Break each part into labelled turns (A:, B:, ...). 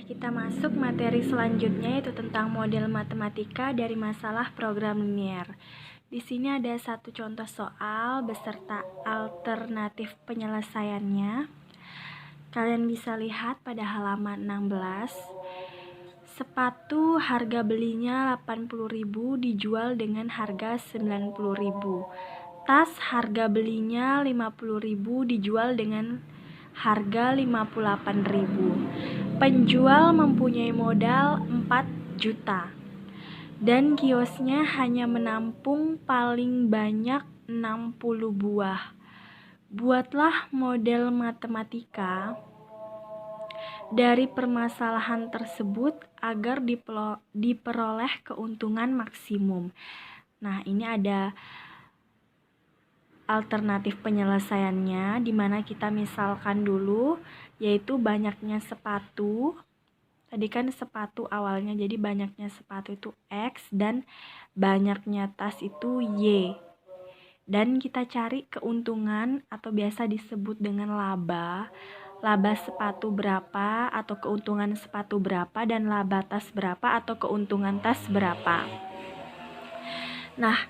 A: kita masuk materi selanjutnya, yaitu tentang model matematika dari masalah program linier. Di sini ada satu contoh soal beserta alternatif penyelesaiannya. Kalian bisa lihat pada halaman 16. Sepatu harga belinya 80.000 dijual dengan harga 90.000. Tas harga belinya 50.000 dijual dengan harga 58.000. Penjual mempunyai modal 4 juta dan kiosnya hanya menampung paling banyak 60 buah. Buatlah model matematika dari permasalahan tersebut agar diperoleh keuntungan maksimum. Nah, ini ada alternatif penyelesaiannya, di mana kita misalkan dulu, yaitu banyaknya sepatu. Tadi kan sepatu awalnya, jadi banyaknya sepatu itu X dan banyaknya tas itu Y. Dan kita cari keuntungan atau biasa disebut dengan laba. Laba sepatu berapa atau keuntungan sepatu berapa, dan laba tas berapa atau keuntungan tas berapa. Nah,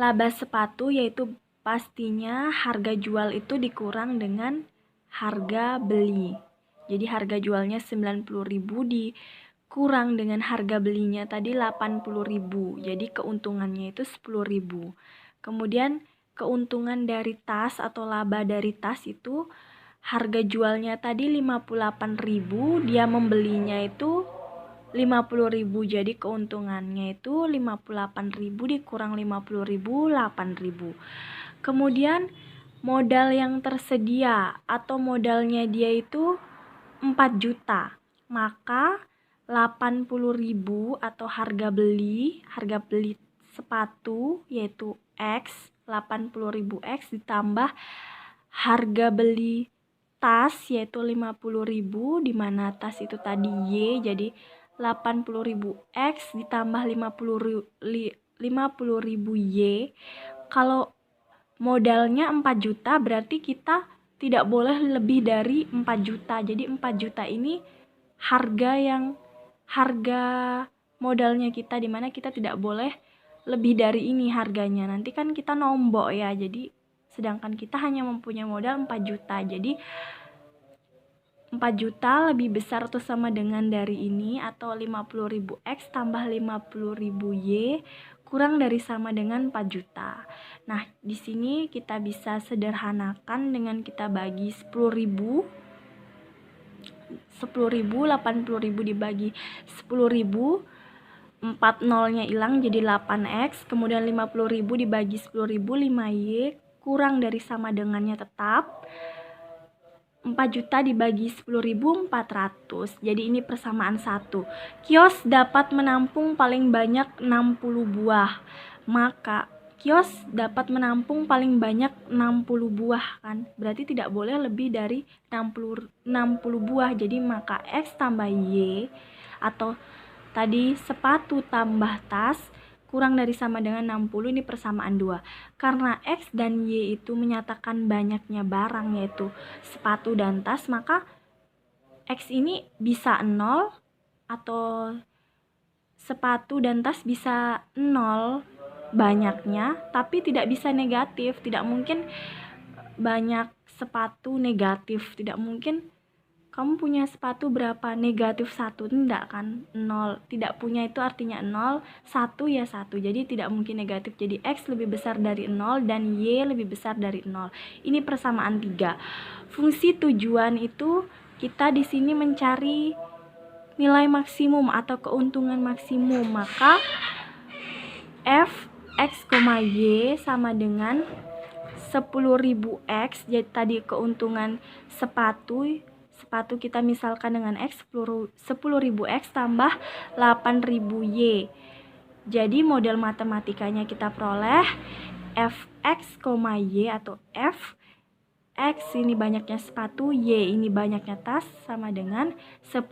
A: laba sepatu yaitu pastinya harga jual itu dikurang dengan harga beli. Jadi harga jualnya 90.000 dikurang dengan harga belinya tadi 80.000. Jadi keuntungannya itu 10.000. Kemudian keuntungan dari tas atau laba dari tas itu harga jualnya tadi 58.000, dia membelinya itu 50.000. Jadi keuntungannya itu 58.000 dikurang 50.000, 8.000. Kemudian modal yang tersedia atau modalnya dia itu 4 juta. Maka 80.000 atau harga beli sepatu yaitu X, 80.000 X ditambah harga beli tas yaitu 50.000, di mana tas itu tadi Y, jadi 80.000 X ditambah 50.000 Y. Kalau modalnya 4 juta berarti kita tidak boleh lebih dari 4 juta. Jadi 4 juta ini harga modalnya kita, dimana kita tidak boleh lebih dari ini harganya. Nanti kan kita nombok ya, jadi sedangkan kita hanya mempunyai modal 4 juta. Jadi 4 juta lebih besar atau sama dengan dari ini, atau 50.000 X tambah 50.000 Y kurang dari sama dengan 4 juta. Nah, di sini kita bisa sederhanakan dengan kita bagi 10.000, 80.000 dibagi 10.000, 4 nolnya hilang jadi 8X, kemudian 50.000 dibagi 10.000, 5Y, kurang dari sama dengannya tetap. 4 juta dibagi 10.000, 400. Jadi ini persamaan 1. Kios dapat menampung paling banyak 60 buah. Maka kios dapat menampung paling banyak 60 buah kan. Berarti tidak boleh lebih dari 60 buah. Jadi maka X tambah Y atau tadi sepatu tambah tas kurang dari sama dengan 60, ini persamaan 2. Karena X dan Y itu menyatakan banyaknya barang yaitu sepatu dan tas, maka X ini bisa 0 atau sepatu dan tas bisa 0 banyaknya, tapi tidak bisa negatif. Tidak mungkin banyak sepatu negatif, tidak mungkin kamu punya sepatu berapa negatif 1, enggak kan, 0. Tidak punya itu artinya 0, 1 ya 1, jadi tidak mungkin negatif. Jadi X lebih besar dari 0 dan Y lebih besar dari 0. Ini persamaan 3. Fungsi tujuan itu kita di sini mencari nilai maksimum atau keuntungan maksimum. Maka F X, Y sama dengan 10.000 X. Jadi tadi keuntungan sepatu kita misalkan dengan X 10.000 X tambah 8.000 Y. Jadi model matematikanya kita peroleh Fx, Y atau F X ini banyaknya sepatu, Y ini banyaknya tas, sama dengan 10.000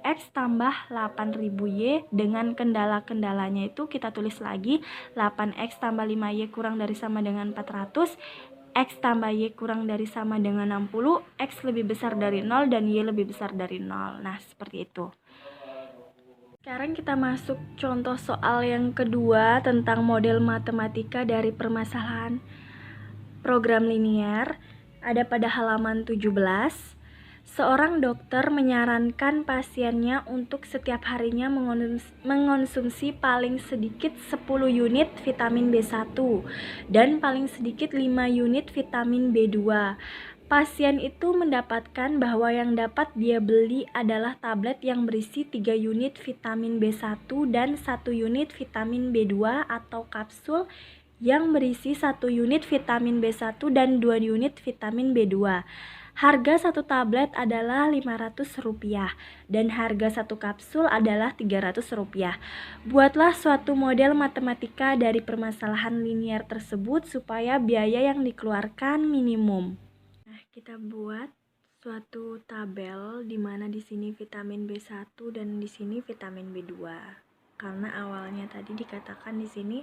A: X tambah 8.000 Y. Dengan kendala-kendalanya itu kita tulis lagi, 8X tambah 5Y kurang dari sama dengan 400. X tambah Y kurang dari sama dengan 60, X lebih besar dari 0 dan Y lebih besar dari 0. Nah, seperti itu. Sekarang kita masuk contoh soal yang kedua tentang model matematika dari permasalahan program linier. Ada pada halaman 17. Seorang dokter menyarankan pasiennya untuk setiap harinya mengonsumsi paling sedikit 10 unit vitamin B1 dan paling sedikit 5 unit vitamin B2. Pasien itu mendapatkan bahwa yang dapat dia beli adalah tablet yang berisi 3 unit vitamin B1 dan 1 unit vitamin B2 atau kapsul yang berisi 1 unit vitamin B1 dan 2 unit vitamin B2. Harga satu tablet adalah Rp500 dan harga satu kapsul adalah Rp300. Buatlah suatu model matematika dari permasalahan linier tersebut supaya biaya yang dikeluarkan minimum. Nah, kita buat suatu tabel di mana di sini vitamin B1 dan di sini vitamin B2. Karena awalnya tadi dikatakan di sini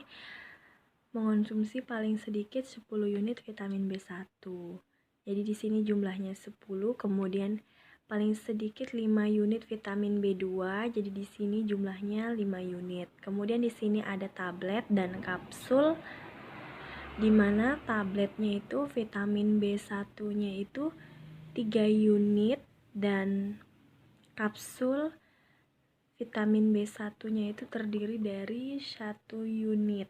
A: mengonsumsi paling sedikit 10 unit vitamin B1. Jadi di sini jumlahnya 10, kemudian paling sedikit 5 unit vitamin B2, jadi di sini jumlahnya 5 unit. Kemudian di sini ada tablet dan kapsul, di mana tabletnya itu vitamin B1-nya itu 3 unit dan kapsul vitamin B1-nya itu terdiri dari 1 unit.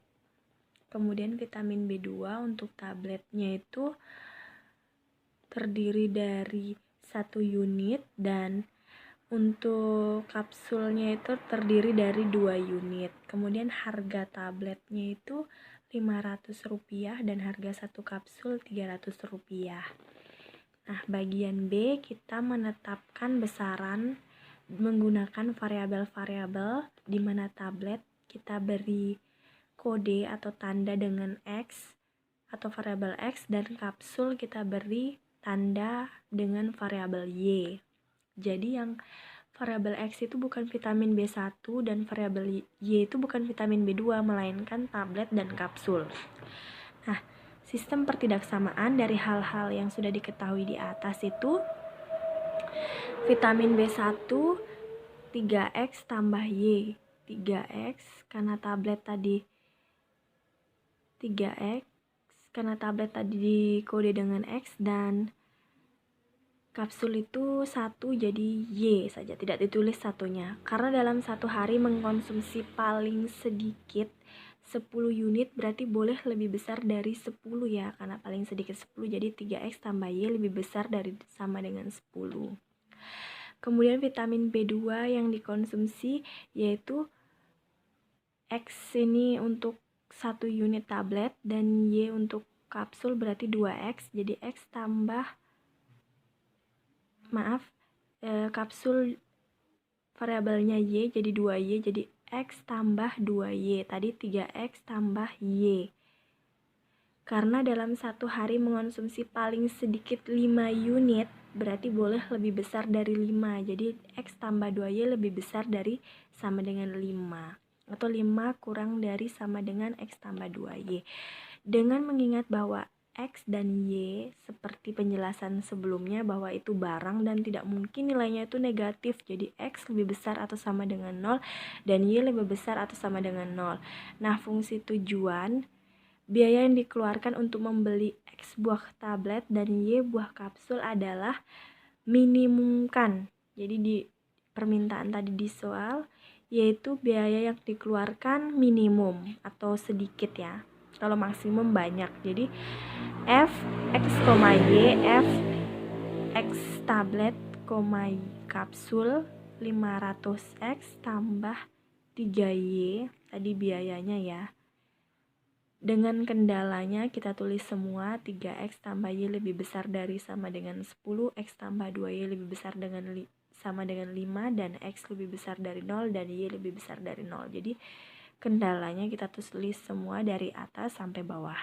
A: Kemudian vitamin B2 untuk tabletnya itu terdiri dari 1 unit dan untuk kapsulnya itu terdiri dari 2 unit. Kemudian harga tabletnya itu Rp500 dan harga satu kapsul Rp300. Nah, bagian B kita menetapkan besaran menggunakan variabel-variabel di mana tablet kita beri kode atau tanda dengan X atau variabel X dan kapsul kita beri tanda dengan variabel Y. Jadi yang variabel X itu bukan vitamin B1 dan variabel Y itu bukan vitamin B2 melainkan tablet dan kapsul. Nah, sistem pertidaksamaan dari hal-hal yang sudah diketahui di atas itu vitamin B1 3X tambah Y. 3X karena tablet tadi 3X karena tablet tadi dikode dengan X dan kapsul itu 1 jadi Y saja, tidak ditulis satunya. Karena dalam satu hari mengkonsumsi paling sedikit 10 unit berarti boleh lebih besar dari 10 ya, karena paling sedikit 10 jadi 3X tambah Y lebih besar dari sama dengan 10. Kemudian vitamin B2 yang dikonsumsi yaitu X ini untuk 1 unit tablet dan Y untuk kapsul berarti 2X, jadi X tambah kapsul variabelnya Y jadi 2Y, jadi X tambah 2Y, tadi 3X tambah Y. Karena dalam satu hari mengonsumsi paling sedikit 5 unit, berarti boleh lebih besar dari 5, jadi X tambah 2Y lebih besar dari sama dengan 5. Atau 5 kurang dari sama dengan X tambah 2Y. Dengan mengingat bahwa X dan Y seperti penjelasan sebelumnya bahwa itu barang dan tidak mungkin nilainya itu negatif. Jadi X lebih besar atau sama dengan 0 dan Y lebih besar atau sama dengan 0. Nah, fungsi tujuan, biaya yang dikeluarkan untuk membeli X buah tablet dan Y buah kapsul adalah minimumkan. Jadi di permintaan tadi di soal yaitu biaya yang dikeluarkan minimum atau sedikit ya. Kalau maksimum banyak. Jadi F X, Y, F X tablet, kapsul 500X tambah 3Y tadi biayanya ya. Dengan kendalanya kita tulis semua 3X tambah Y lebih besar dari sama dengan 10, X tambah 2Y lebih besar dengan sama dengan 5 dan X lebih besar dari 0 dan Y lebih besar dari 0. Jadi kendalanya kita tulis semua dari atas sampai bawah.